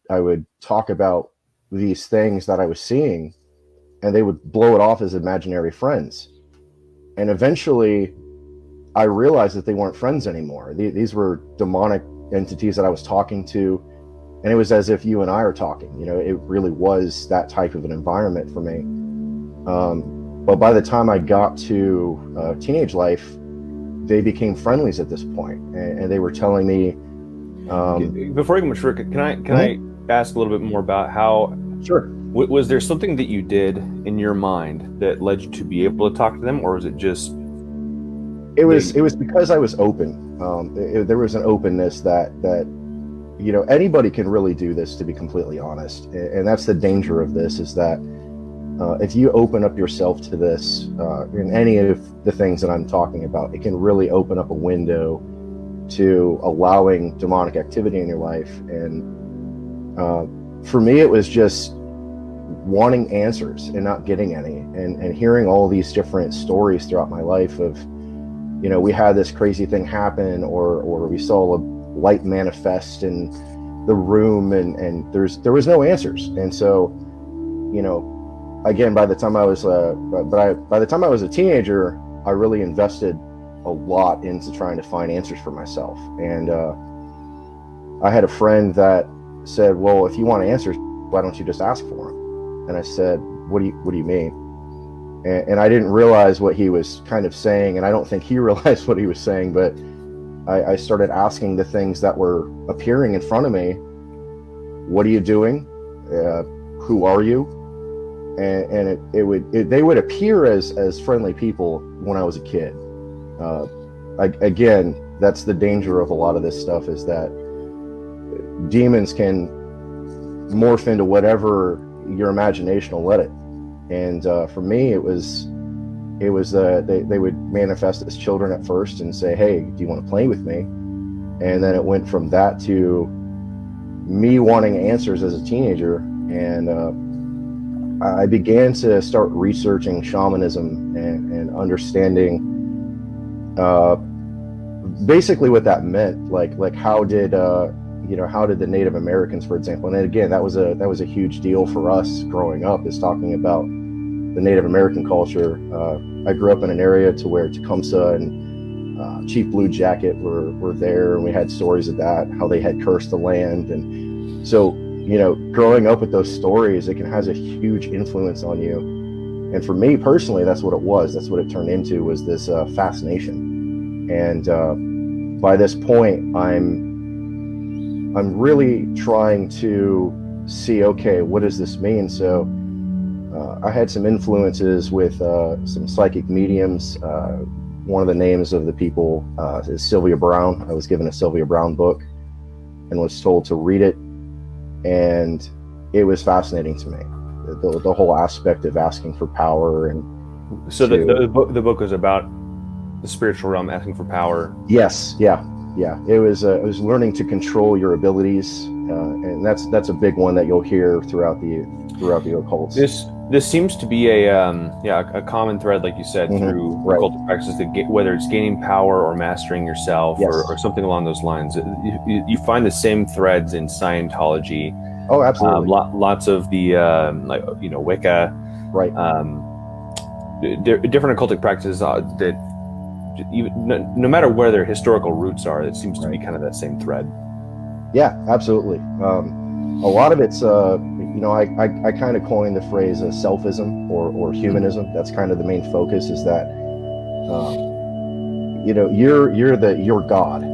I would talk about these things that I was seeing, and they would blow it off as imaginary friends. And eventually, I realized that they weren't friends anymore. These were demonic entities that I was talking to, and it was as if you and I are talking. It really was that type of an environment for me. But by the time I got to teenage life, they became friendlies at this point, and they were telling me. Before you go much further, can I ask a little bit more about how? Sure. Was there something that you did in your mind that led you to be able to talk to them, or was it just? It was because I was open. There was an openness that anybody can really do this, to be completely honest. And that's the danger of this, is that if you open up yourself to this, in any of the things that I'm talking about, it can really open up a window to allowing demonic activity in your life. And for me, it was just wanting answers and not getting any, and hearing all these different stories throughout my life of, we had this crazy thing happen, or we saw a light manifest in the room, and there was no answers. And so, again, by the time I was a teenager, I really invested a lot into trying to find answers for myself. And I had a friend that said, "Well, if you want answers, why don't you just ask for them?" And I said, what do you mean?" And I didn't realize what he was kind of saying, and I don't think he realized what he was saying, but I started asking the things that were appearing in front of me. What are you doing? Who are you? And they would appear as friendly people when I was a kid. Again, that's the danger of a lot of this stuff, is that demons can morph into whatever your imagination will let it. And for me, it was they would manifest as children at first and say, "Hey, do you want to play with me?" And then it went from that to me wanting answers as a teenager. And I began to start researching shamanism and understanding basically what that meant. Like how did the Native Americans, for example, and again, that was a huge deal for us growing up, is talking about the Native American culture. I grew up in an area to where Tecumseh and Chief Blue Jacket were there, and we had stories of that, how they had cursed the land. And so, growing up with those stories, it has a huge influence on you. And for me personally, that's what it was. That's what it turned into, was this fascination. And by this point, I'm really trying to see, okay, what does this mean? So I had some influences with some psychic mediums. One of the names of the people is Sylvia Brown. I was given a Sylvia Brown book and was told to read it. And it was fascinating to me, the whole aspect of asking for power. And so the book was about the spiritual realm, asking for power. Yes, yeah. It was learning to control your abilities, and that's a big one that you'll hear throughout the occults. This seems to be a common thread, like you said, through occultic practices, whether it's gaining power or mastering yourself, yes, or something along those lines. You find the same threads in Scientology. Oh, absolutely. Lots of the Wicca, right? Different occultic practices that, even no matter where their historical roots are, it seems to be kind of that same thread. Yeah, absolutely. A lot of it's I kind of coined the phrase selfism or humanism. That's kind of the main focus, is that you're God.